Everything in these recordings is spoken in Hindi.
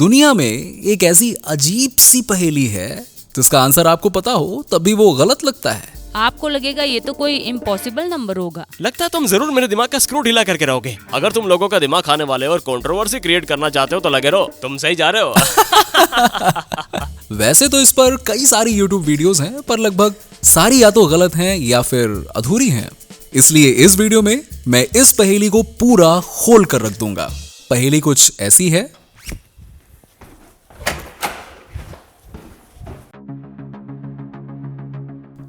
दुनिया में एक ऐसी अजीब सी पहेली है जिसका आंसर आपको पता हो तब भी वो गलत लगता है। आपको लगेगा ये तो कोई इम्पॉसिबल नंबर होगा। लगता है तुम जरूर मेरे दिमाग का स्क्रू ढीला करके रहोगे। अगर तुम लोगों का दिमाग खाने वाले और कंट्रोवर्सी क्रिएट करना चाहते हो तो लगे रहो, तुम सही जा रहे हो। वैसे तो इस पर कई सारी YouTube वीडियोस हैं, पर लगभग सारी या तो गलत हैं या फिर अधूरी हैं। इसलिए इस वीडियो में मैं इस पहेली को पूरा खोल कर रख दूंगा। पहेली कुछ ऐसी है।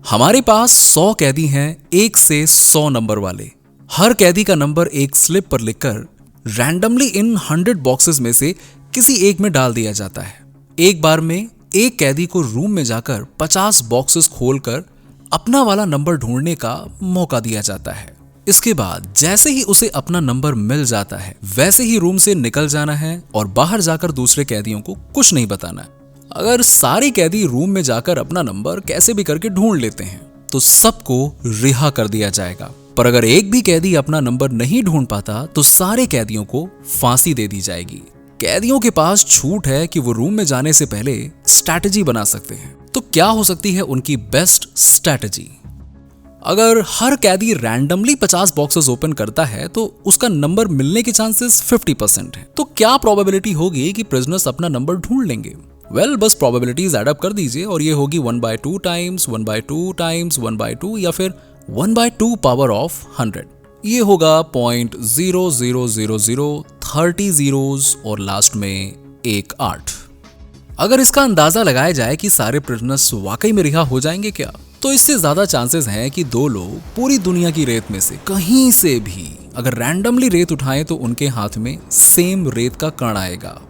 हमारे पास 100 कैदी हैं, 1 से 100 नंबर वाले। हर कैदी का नंबर एक स्लिप पर लिखकर रैंडमली इन 100 बॉक्सेस में से किसी एक में डाल दिया जाता है। एक बार में एक कैदी को रूम में जाकर 50 बॉक्सेस खोलकर अपना वाला नंबर ढूंढने का मौका दिया जाता है। इसके बाद जैसे ही उसे अपना नंबर मिल जाता है वैसे ही रूम से निकल जाना है और बाहर जाकर दूसरे कैदियों को कुछ नहीं बताना। अगर सारे कैदी रूम में जाकर अपना नंबर कैसे भी करके ढूंढ लेते हैं तो सबको रिहा कर दिया जाएगा। पर अगर एक भी कैदी अपना नंबर नहीं ढूंढ पाता तो सारे कैदियों को फांसी दे दी जाएगी। कैदियों के पास छूट है कि वो रूम में जाने से पहले स्ट्रैटेजी बना सकते हैं। तो क्या हो सकती है उनकी बेस्ट स्ट्रैटेजी? अगर हर कैदी रैंडमली 50 बॉक्सेस ओपन करता है तो उसका नंबर मिलने के चांसेस 50% है। तो क्या प्रोबेबिलिटी होगी कि प्रिजनर्स अपना नंबर ढूंढ लेंगे? बस प्रोबेबिलिटीज एड अप कर दीजिए और ये होगी 1/2 टाइम्स 1/2 टाइम्स 1/2 या फिर 1/2 पावर ऑफ 100। ये होगा 0.000030 zeros और लास्ट में एक 8। अगर इसका अंदाजा लगाया जाए कि सारे प्रिजनर्स वाकई में रिहा हो जाएंगे क्या, तो इससे ज्यादा चांसेस हैं कि 2 लोग पूरी दुनिया की रेत में से कहीं से भी अगर रैंडमली रेत उठाएं तो उनके हाथ में सेम रेत का कण आएगा।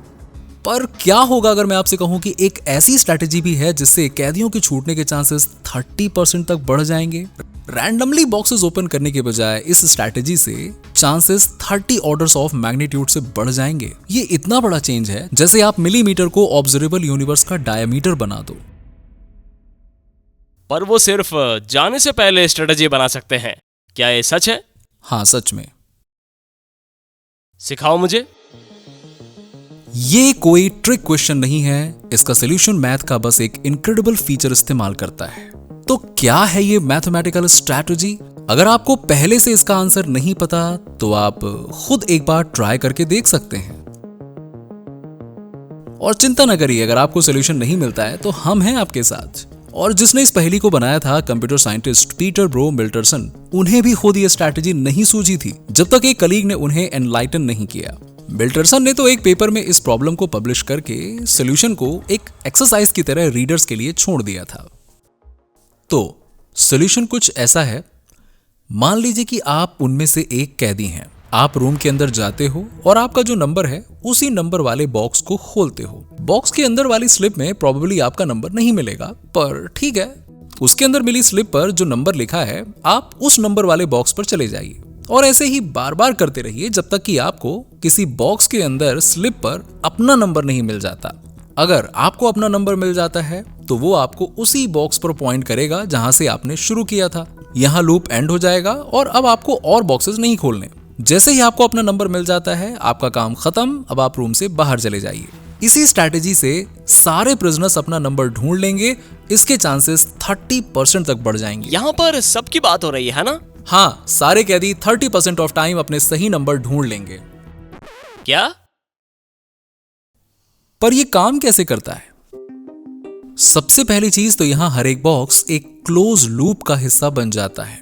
पर क्या होगा अगर मैं आपसे कहूं कि एक ऐसी स्ट्रैटेजी भी है जिससे कैदियों के छूटने के चांसेस 30% तक बढ़ जाएंगे? रैंडमली बॉक्सेस ओपन करने के बजाय इस स्ट्रैटेजी से चांसेस 30 ऑर्डर्स ऑफ मैग्नीट्यूड से बढ़ जाएंगे। ये इतना बड़ा चेंज है जैसे आप मिलीमीटर को ऑब्जर्वेबल यूनिवर्स का डायमीटर बना दो। पर वो सिर्फ जाने से पहले स्ट्रेटजी बना सकते हैं, क्या ये सच है? हाँ, सच में। सिखाओ मुझे। ये कोई ट्रिक क्वेश्चन नहीं है, इसका सॉल्यूशन मैथ का बस एक इनक्रेडिबल फीचर इस्तेमाल करता है। तो क्या है ये मैथमेटिकल स्ट्रैटेजी? अगर आपको पहले से इसका आंसर नहीं पता तो आप खुद एक बार ट्राई करके देख सकते हैं। और चिंता न करिए, अगर आपको सॉल्यूशन नहीं मिलता है तो हम हैं आपके साथ। और जिसने इस पहेली को बनाया था कंप्यूटर साइंटिस्ट पीटर ब्रो मिल्टरसन, उन्हें भी खुद ये स्ट्रैटेजी नहीं सूझी थी जब तक एक कलीग ने उन्हें एनलाइटन नहीं किया। मिल्टरसन ने तो एक पेपर में इस प्रॉब्लम को पब्लिश करके सॉल्यूशन को एक एक्सरसाइज की तरह रीडर्स के लिए छोड़ दिया था। तो सॉल्यूशन कुछ ऐसा है। मान लीजिए कि आप उनमें से एक कैदी हैं। आप रूम के अंदर जाते हो और आपका जो नंबर है उसी नंबर वाले बॉक्स को खोलते हो। बॉक्स के अंदर वाली स्लिप में प्रोबेबली आपका नंबर नहीं मिलेगा, पर ठीक है, उसके अंदर मिली स्लिप पर जो नंबर लिखा है आप उस नंबर वाले बॉक्स पर चले जाइए और ऐसे ही बार बार करते रहिए जब तक कि आपको किसी बॉक्स के अंदर स्लिप पर अपना नंबर नहीं मिल जाता। अगर आपको अपना नंबर मिल जाता है तो वो आपको उसी बॉक्स पर पॉइंट करेगा जहां से आपने शुरू किया था। यहाँ लूप एंड हो जाएगा और अब आपको और बॉक्सेस नहीं खोलने। जैसे ही आपको अपना नंबर मिल जाता है आपका काम खत्म, अब आप रूम से बाहर चले जाइए। इसी स्ट्रैटेजी से सारे प्रिजनर्स अपना नंबर ढूंढ लेंगे। इसके चांसेस 30% तक बढ़ जाएंगे। यहाँ पर सबकी बात हो रही है ना? हाँ, सारे कैदी 30% ऑफ टाइम अपने सही नंबर ढूंढ लेंगे। क्या? पर यह काम कैसे करता है? सबसे पहली चीज तो यहां हर एक बॉक्स एक क्लोज लूप का हिस्सा बन जाता है।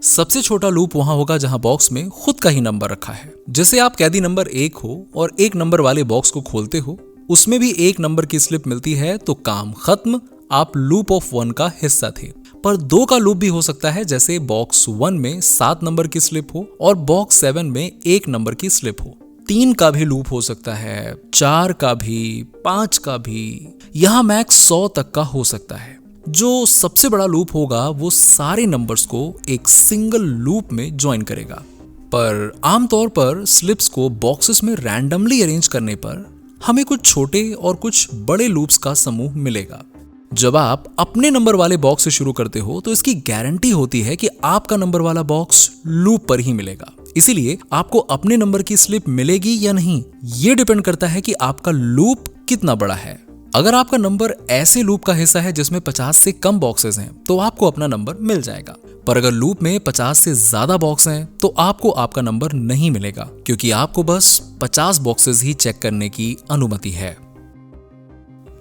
सबसे छोटा लूप वहां होगा जहां बॉक्स में खुद का ही नंबर रखा है। जैसे आप कैदी नंबर 1 हो और एक नंबर वाले बॉक्स को खोलते हो, उसमें भी एक नंबर की स्लिप मिलती है तो काम खत्म, आप लूप ऑफ 1 का हिस्सा थे। पर 2 का लूप भी हो सकता है, जैसे बॉक्स 1 में 7 नंबर की स्लिप हो और बॉक्स 7 में 1 नंबर की स्लिप हो। 3 का भी लूप हो सकता है, 4 का भी, 5 का भी, यहां मैक्स 100 तक का हो सकता है। जो सबसे बड़ा लूप होगा वो सारे नंबर्स को एक सिंगल लूप में ज्वाइन करेगा। पर आमतौर पर स्लिप्स को बॉक्सेस में रैंडमली अरेंज करने पर हमें कुछ छोटे और कुछ बड़े लूप्स का समूह मिलेगा। जब आप अपने नंबर वाले बॉक्स से शुरू करते हो तो इसकी गारंटी होती है कि आपका नंबर वाला बॉक्स लूप पर ही मिलेगा। इसीलिए आपको अपने नंबर की स्लिप मिलेगी या नहीं, ये डिपेंड करता है कि आपका लूप कितना बड़ा है। अगर आपका नंबर ऐसे लूप का हिस्सा है जिसमें 50 से कम बॉक्सेस हैं तो आपको अपना नंबर मिल जाएगा, पर अगर लूप में 50 से ज्यादा बॉक्स हैं तो आपको आपका नंबर नहीं मिलेगा, क्योंकि आपको बस 50 बॉक्सेस ही चेक करने की अनुमति है।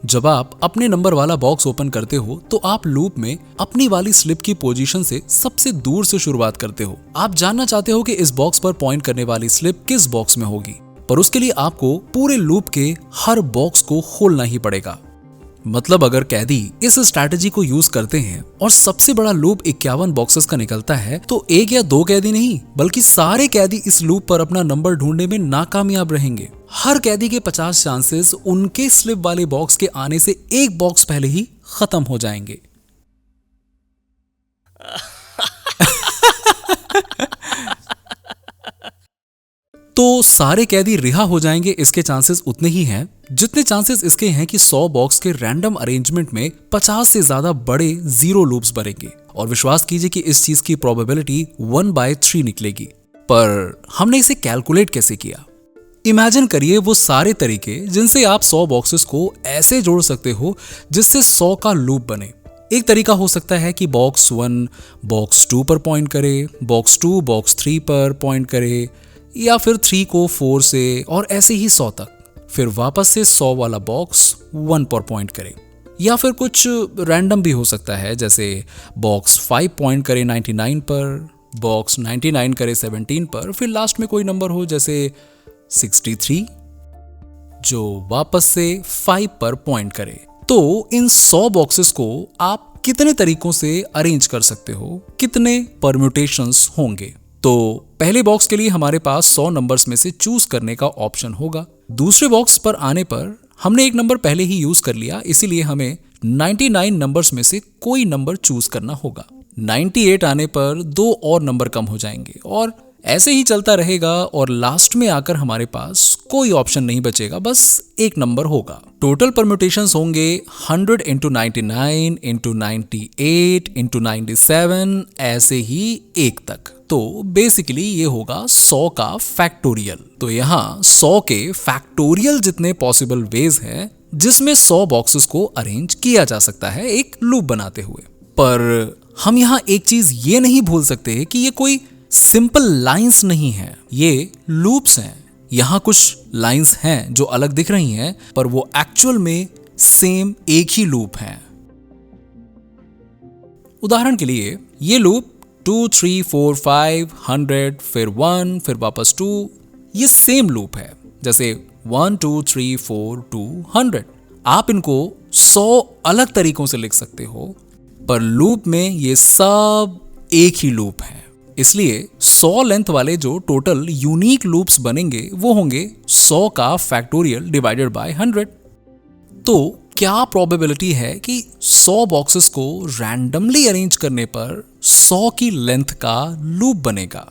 जब आप अपने नंबर वाला बॉक्स ओपन करते हो तो आप लूप में अपनी वाली स्लिप की पोजीशन से सबसे दूर से शुरुआत करते हो। आप जानना चाहते हो कि इस बॉक्स पर पॉइंट करने वाली स्लिप किस बॉक्स में होगी, पर उसके लिए आपको पूरे लूप के हर बॉक्स को खोलना ही पड़ेगा। मतलब अगर कैदी इस स्ट्रैटेजी को यूज करते हैं और सबसे बड़ा लूप 51 बॉक्सेस का निकलता है तो एक या दो कैदी नहीं बल्कि सारे कैदी इस लूप पर अपना नंबर ढूंढने में नाकामयाब रहेंगे। हर कैदी के 50 चांसेस उनके स्लिप वाले बॉक्स के आने से एक बॉक्स पहले ही खत्म हो जाएंगे। तो सारे कैदी रिहा हो जाएंगे, इसके चांसेस उतने ही हैं जितने चांसेस इसके हैं कि 100 बॉक्स के रैंडम अरेंजमेंट में 50 से ज्यादा बड़े जीरो लूप्स बनेंगे। और विश्वास कीजिए कि इस चीज की प्रोबेबिलिटी 1/3 निकलेगी। पर हमने इसे कैलकुलेट कैसे किया? इमेजिन करिए वो सारे तरीके जिनसे आप 100 बॉक्सेस को ऐसे जोड़ सकते हो जिससे 100 का लूप बने। एक तरीका हो सकता है कि बॉक्स 1 बॉक्स 2 पर पॉइंट करे, बॉक्स 2 बॉक्स 3 पर पॉइंट करे, या फिर 3 को 4 से और ऐसे ही 100 तक, फिर वापस से 100 वाला बॉक्स 1 पर पॉइंट करे। या फिर कुछ रैंडम भी हो सकता है, जैसे बॉक्स 5 पॉइंट करे 99 पर, बॉक्स 99 करे 17 पर, फिर लास्ट में कोई नंबर हो जैसे 63 जो वापस से 5 पर पॉइंट करे। तो इन 100 बॉक्सेस को आप कितने तरीकों से अरेंज कर सकते हो, कितने परम्यूटेशंस होंगे? तो पहले बॉक्स के लिए हमारे पास 100 नंबर्स में से चूज करने का ऑप्शन होगा। दूसरे बॉक्स पर आने पर हमने एक नंबर पहले ही यूज कर लिया, इसीलिए हमें 99 नंबर्स में से कोई नंबर चूज करना होगा। 98 आने पर 2 और नंबर कम हो जाएंगे और ऐसे ही चलता रहेगा और लास्ट में आकर हमारे पास कोई ऑप्शन नहीं बचेगा, बस एक नंबर होगा। टोटल परम्यूटेशंस होंगे 100 × 99 × 98 × 97 ऐसे ही 1 तक। तो बेसिकली ये होगा 100 का फैक्टोरियल। तो यहाँ 100 के फैक्टोरियल जितने पॉसिबल वेज हैं जिसमें 100 बॉक्सेस को अरेंज किया जा सकता है एक लूप बनाते हुए। पर हम यहाँ एक चीज ये नहीं भूल सकते कि ये कोई सिंपल लाइंस नहीं है, ये लूप्स हैं। यहाँ कुछ लाइंस हैं जो अलग दिख रही हैं पर वो एक्चुअल में सेम एक ही लूप हैं। उदाहरण के लिए ये लूप 2 3 4 5 100 फिर 1 फिर वापस 2, ये सेम लूप है जैसे 1 2 3 4 2 100। आप इनको 100 अलग तरीकों से लिख सकते हो पर लूप में ये सब एक ही लूप है। इसलिए 100 लेंथ वाले जो टोटल यूनिक लूप्स बनेंगे वो होंगे 100 का फैक्टोरियल डिवाइडेड बाय 100। तो क्या प्रोबेबिलिटी है कि 100 बॉक्सेस को रैंडमली अरेंज करने पर 100 की लेंथ का लूप बनेगा?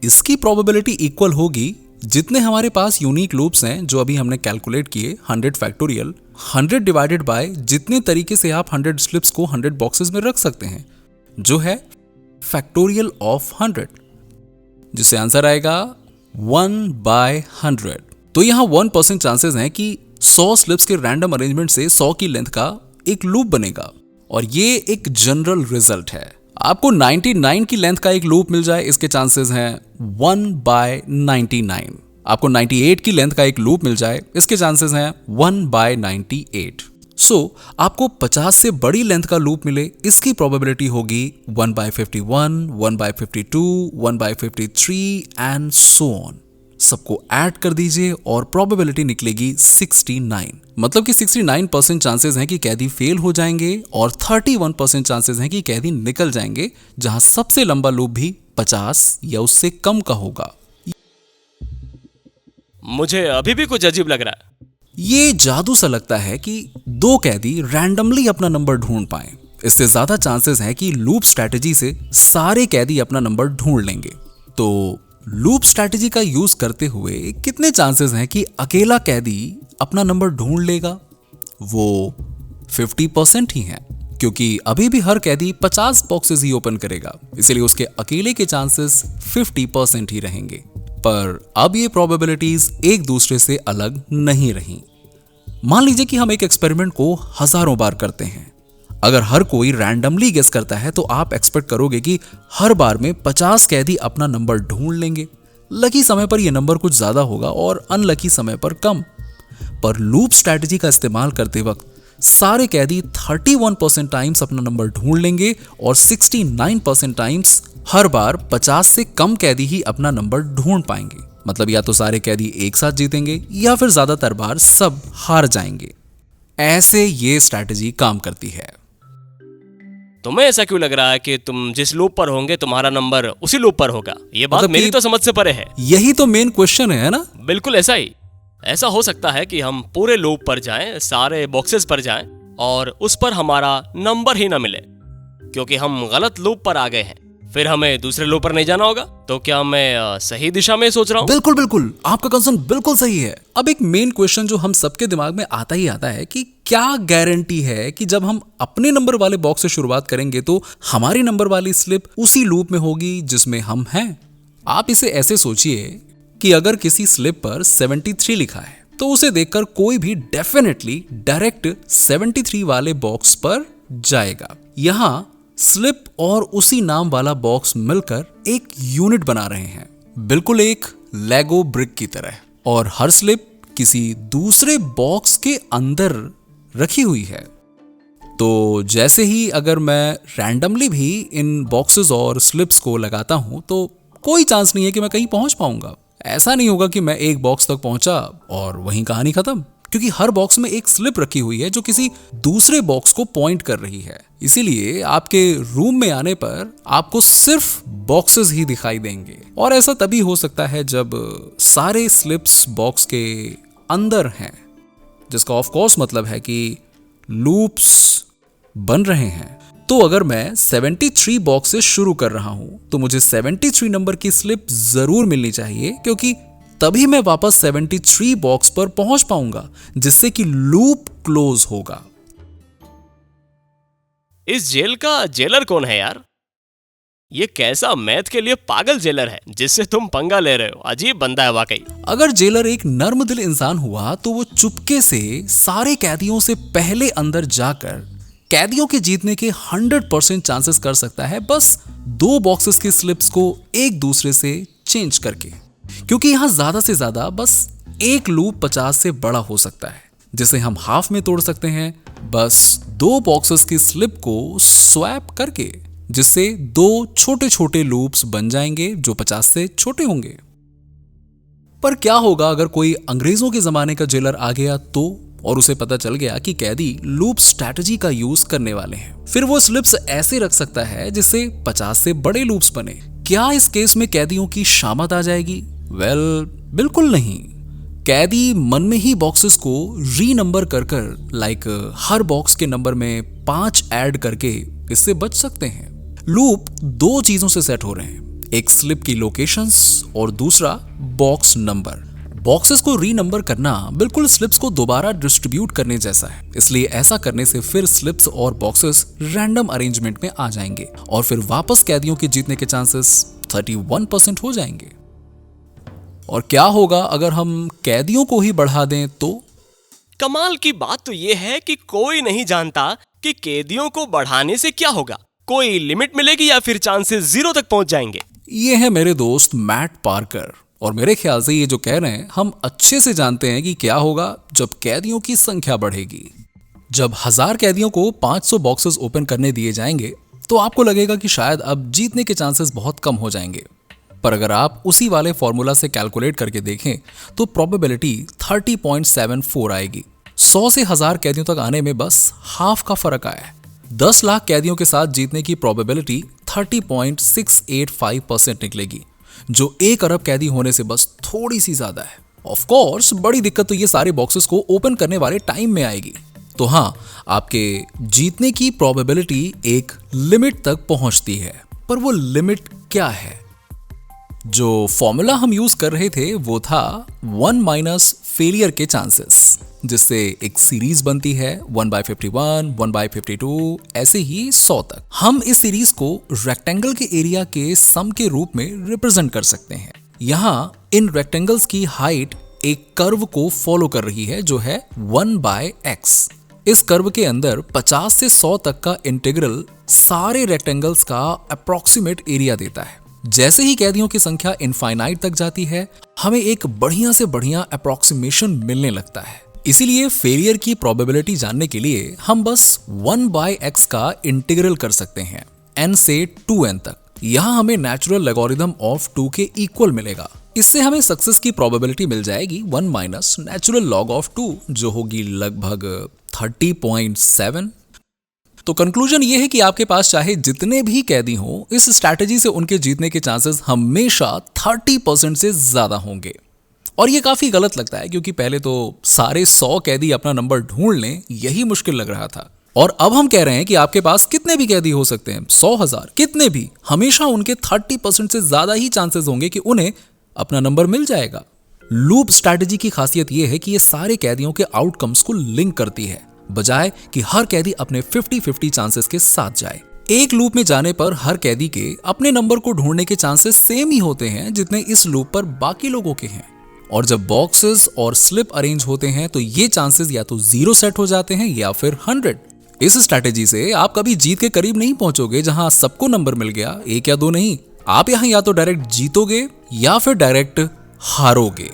इसकी प्रोबेबिलिटी इक्वल होगी जितने हमारे पास यूनिक लूप्स हैं जो अभी हमने कैलकुलेट किए 100 फैक्टोरियल 100 डिवाइडेड बाय जितने तरीके से आप 100 स्लिप्स को 100 बॉक्सेस में रख सकते हैं, जो है फैक्टोरियल ऑफ 100, जिससे आंसर आएगा 1/100। तो यहां 1% चांसेस हैं कि 100 स्लिप्स के रैंडम अरेंजमेंट से 100 की लेंथ का एक लूप बनेगा और ये एक जनरल रिजल्ट है। आपको 99 की लेंथ का एक लूप मिल जाए, इसके चांसेस हैं 1/99। आपको 98 की लेंथ का एक लूप मिल जाए, इसके चांसेस हैं 1/98। सो आपको 50 से बड़ी लेंथ का लूप मिले, इसकी प्रोबेबिलिटी होगी 1/51, 1/52, 1/53 एंड सो ऑन। सबको ऐड कर दीजिए और प्रोबेबिलिटी निकलेगी 69। मतलब कि 69% चांसेस हैं कि कैदी फेल हो जाएंगे और 31% चांसेस हैं कि कैदी निकल जाएंगे, जहां सबसे लंबा लूप भी 50 या उससे कम का होगा। मुझे अभी भी कुछ अजीब लग रहा है। ये जादू सा लगता है कि 2 कैदी रैंडमली अपना नंबर ढूंढ पाए। इससे ज्यादा चांसेस है कि लूप स्ट्रैटेजी से सारे कैदी अपना नंबर ढूंढ लेंगे। तो लूप स्ट्रैटेजी का यूज करते हुए कितने चांसेस हैं कि अकेला कैदी अपना नंबर ढूंढ लेगा? वो 50% ही है। क्योंकि अभी भी हर कैदी 50 बॉक्सेस ही ओपन करेगा, इसलिए उसके अकेले के चांसेस 50% ही रहेंगे। पर अब ये प्रोबेबिलिटीज एक दूसरे से अलग नहीं रही। मान लीजिए कि हम एक एक्सपेरिमेंट को हजारों बार करते हैं। अगर हर कोई रैंडमली गेस करता है तो आप एक्सपेक्ट करोगे कि हर बार में 50 कैदी अपना नंबर ढूंढ लेंगे। लकी समय पर यह नंबर कुछ ज्यादा होगा और अनलकी समय पर कम। पर लूप स्ट्रैटेजी का इस्तेमाल करते वक्त सारे कैदी 31% टाइम्स अपना नंबर ढूंढ लेंगे और 69% टाइम्स हर बार 50 से कम कैदी ही अपना नंबर ढूंढ पाएंगे। मतलब या तो सारे कैदी एक साथ जीतेंगे या फिर ज्यादातर बार सब हार जाएंगे। ऐसे ये स्ट्रैटेजी काम करती है। तुम्हें ऐसा क्यों लग रहा है कि तुम जिस लूप पर होंगे तुम्हारा नंबर उसी लूप पर होगा? ये बात मतलब मेरी कि तो समझ से परे है। यही तो मेन क्वेश्चन है ना? बिल्कुल ऐसा ही। ऐसा हो सकता है कि हम पूरे लूप पर जाएं, सारे बॉक्सेस पर जाएं और उस पर हमारा नंबर ही ना मिले क्योंकि हम गलत लूप पर आ गए हैं। फिर हमें दूसरे लूप पर नहीं जाना होगा। तो क्या मैं सही दिशा में सोच रहा हूँ? बिल्कुल बिल्कुल, आपका कंसर्न बिल्कुल सही है। अब एक मेन क्वेश्चन जो हम सबके दिमाग में आता ही आता है कि क्या गारंटी है कि जब हम अपने नंबर वाले बॉक्स से शुरुआत करेंगे तो हमारी नंबर वाली स्लिप उसी लूप में होगी जिसमें हम हैं। आप इसे ऐसे सोचिए कि अगर किसी स्लिप पर 73 लिखा है तो उसे देखकर कोई भी डेफिनेटली डायरेक्ट 73 वाले बॉक्स पर जाएगा। यहां स्लिप और उसी नाम वाला बॉक्स मिलकर एक यूनिट बना रहे हैं, बिल्कुल एक लेगो ब्रिक की तरह। और हर स्लिप किसी दूसरे बॉक्स के अंदर रखी हुई है। तो जैसे ही अगर मैं रैंडमली भी इन बॉक्सेस और स्लिप्स को लगाता हूं तो कोई चांस नहीं है कि मैं कहीं पहुंच पाऊंगा। ऐसा नहीं होगा कि मैं एक बॉक्स तक पहुंचा और वहीं कहानी खत्म, क्योंकि हर बॉक्स में एक स्लिप रखी हुई है जो किसी दूसरे बॉक्स को पॉइंट कर रही है। इसीलिए आपके रूम में आने पर आपको सिर्फ बॉक्सेस ही दिखाई देंगे। और ऐसा तभी हो सकता है जब सारे स्लिप्स बॉक्स के अंदर हैं, जिसका ऑफ कोर्स मतलब है कि लूप्स बन रहे हैं। तो अगर मैं 73 बॉक्स से शुरू कर रहा हूं तो मुझे 73 नंबर की स्लिप जरूर मिलनी चाहिए, क्योंकि तभी मैं वापस 73 बॉक्स पर पहुंच पाऊंगा, जिससे कि लूप क्लोज होगा। इस जेल का जेलर कौन है यार? ये कैसा मैथ के लिए पागल जेलर है जिससे तुम पंगा ले रहे हो? अजीब बंदा है वाकई। अगर जेलर एक नर्म दिल इंसान हुआ तो वो चुपके से सारे कैदियों से पहले अंदर जाकर कैदियों के जीतने के 100% चांसेस कर सकता है, बस 2 बॉक्सेस की स्लिप्स को एक दूसरे से चेंज करके। क्योंकि यहां ज्यादा से ज्यादा बस एक लूप 50 से बड़ा हो सकता है, जिसे हम हाफ में तोड़ सकते हैं बस 2 बॉक्सेस की स्लिप को स्वैप करके, जिससे 2 छोटे छोटे लूप्स बन जाएंगे जो 50 से छोटे होंगे। पर क्या होगा अगर कोई अंग्रेजों के जमाने का जेलर आ गया तो, और उसे पता चल गया कि कैदी लूप स्ट्रैटेजी का यूज करने वाले हैं? फिर वो स्लिप्स ऐसे रख सकता है जिससे 50 से बड़े लूप्स बने। क्या इस केस में कैदियों की शामत आ जाएगी? बिल्कुल नहीं। कैदी मन में ही बॉक्सेस को री नंबर कर हर बॉक्स के नंबर में 5 ऐड करके इससे बच सकते हैं। लूप 2 चीजों से सेट हो रहे हैं, एक स्लिप की लोकेशंस और दूसरा बॉक्स नंबर। बॉक्सेस को री नंबर करना बिल्कुल स्लिप्स को दोबारा डिस्ट्रीब्यूट करने जैसा है, इसलिए ऐसा करने से फिर स्लिप्स और बॉक्सेस रैंडम अरेंजमेंट में आ जाएंगे और फिर वापस कैदियों के जीतने के चांसेस 31% हो जाएंगे। और क्या होगा अगर हम कैदियों को ही बढ़ा दें तो? कमाल की बात तो यह है कि कोई नहीं जानता कि कैदियों को बढ़ाने से क्या होगा। कोई लिमिट मिलेगी या फिर चांसेस 0 तक पहुंच जाएंगे? ये है मेरे दोस्त मैट पार्कर, और मेरे ख्याल से ये जो कह रहे हैं हम अच्छे से जानते हैं कि क्या होगा जब कैदियों की संख्या बढ़ेगी। जब 1000 कैदियों को 500 बॉक्सेस ओपन करने दिए जाएंगे तो आपको लगेगा कि शायद अब जीतने के चांसेस बहुत कम हो जाएंगे। पर अगर आप उसी वाले फॉर्मूला से कैलकुलेट करके देखें तो प्रोबेबिलिटी 30.74 आएगी। 100 से 1000 कैदियों तक आने में बस हाफ का फर्क आया है। 10 लाख कैदियों के साथ जीतने की प्रोबेबिलिटी 30.685% निकलेगी, जो 1 अरब कैदी होने से बस थोड़ी सी ज्यादा है। ऑफ कोर्स बड़ी दिक्कत तो ये सारे बॉक्सेस को ओपन करने वाले टाइम में आएगी। तो हाँ, आपके जीतने की प्रोबेबिलिटी एक लिमिट तक पहुंचती है, पर वो लिमिट क्या है? जो फॉर्मूला हम यूज कर रहे थे वो था 1 माइनस फेलियर के चांसेस, जिससे एक सीरीज बनती है 1/51, 1/52, ऐसे ही 100 तक। हम इस सीरीज को रेक्टेंगल के एरिया के सम के रूप में रिप्रेजेंट कर सकते हैं। यहाँ इन रेक्टेंगल्स की हाइट एक कर्व को फॉलो कर रही है जो है 1/x। इस कर्व के अंदर 50 से 100 तक का इंटीग्रल सारे रेक्टेंगल्स का अप्रोक्सीमेट एरिया देता है। जैसे ही कैदियों की संख्या इनफाइनाइट तक जाती है, हमें एक बढ़िया से बढ़िया अप्रोक्सीमेशन मिलने लगता है। इसीलिए फेलियर की प्रोबेबिलिटी जानने के लिए हम बस 1/x का इंटीग्रल कर सकते हैं n से 2n तक। यहाँ हमें नेचुरल लॉगरिथम ऑफ 2 के इक्वल मिलेगा। इससे हमें सक्सेस की प्रोबेबिलिटी मिल जाएगी 1 माइनस नेचुरल लॉग ऑफ 2, जो होगी लगभग 30.7। तो कंक्लूजन ये है कि आपके पास चाहे जितने भी कैदी हों, इस स्ट्रैटेजी से उनके जीतने के चांसेस हमेशा 30% से ज्यादा होंगे। और ये काफी गलत लगता है, क्योंकि पहले तो सारे 100 कैदी अपना नंबर ढूंढ लें यही मुश्किल लग रहा था, और अब हम कह रहे हैं कि आपके पास कितने भी कैदी हो सकते हैं, 100,000 कितने भी, हमेशा उनके 30% से ज्यादा ही चांसेस होंगे कि उन्हें अपना नंबर मिल जाएगा। लूप स्ट्रैटेजी की खासियत यह है कि ये सारे कैदियों के आउटकम्स को लिंक करती है, बजाय कि हर कैदी अपने 50-50 चांसेस के साथ जाए। एक लूप में जाने पर हर कैदी के अपने नंबर को ढूंढने के चांसेस सेम ही होते हैं जितने इस लूप पर बाकी लोगों के हैं। और जब बॉक्सेस और स्लिप अरेंज होते हैं तो ये चांसेस या तो 0 सेट हो जाते हैं या फिर 100। इस स्ट्रैटेजी से आप कभी जीत के करीब नहीं पहुंचोगे, जहां सबको नंबर मिल गया, 1 या 2 नहीं। आप यहां या तो डायरेक्ट जीतोगे या फिर डायरेक्ट हारोगे।